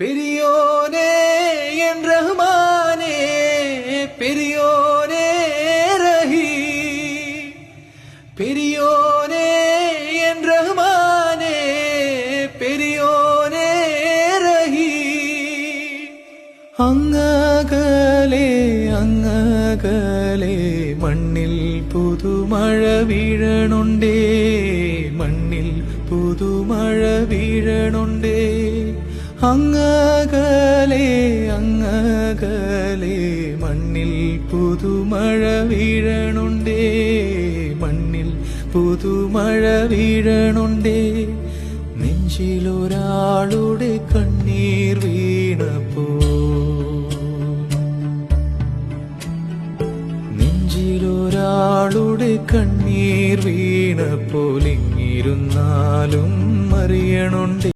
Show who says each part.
Speaker 1: பெரியோனே என் ரஹ்மானே, பெரியோனே ரஹீ, பெரியோனே என் ரஹ்மானே, பெரியோனே ரஹீ. അങ്ങകലെ അങ്ങകലെ മണ്ണിൽ പുതുമഴ വീഴണുണ്ടേ, മണ്ണിൽ പുതുമഴ വീഴണുണ്ടേ. അങ്ങകലെ അങ്ങകലെ മണ്ണിൽ പുതുമഴ വീഴണുണ്ടേ, മണ്ണിൽ പുതുമഴ വീഴണുണ്ടേ. നെഞ്ചിലൊരാളുടെ കണ്ണീർ വീണപ്പോ, നെഞ്ചിലൊരാളുടെ കണ്ണീർ വീണപ്പോൾ ഇങ്ങിരുന്നാലും അറിയണുണ്ടേ.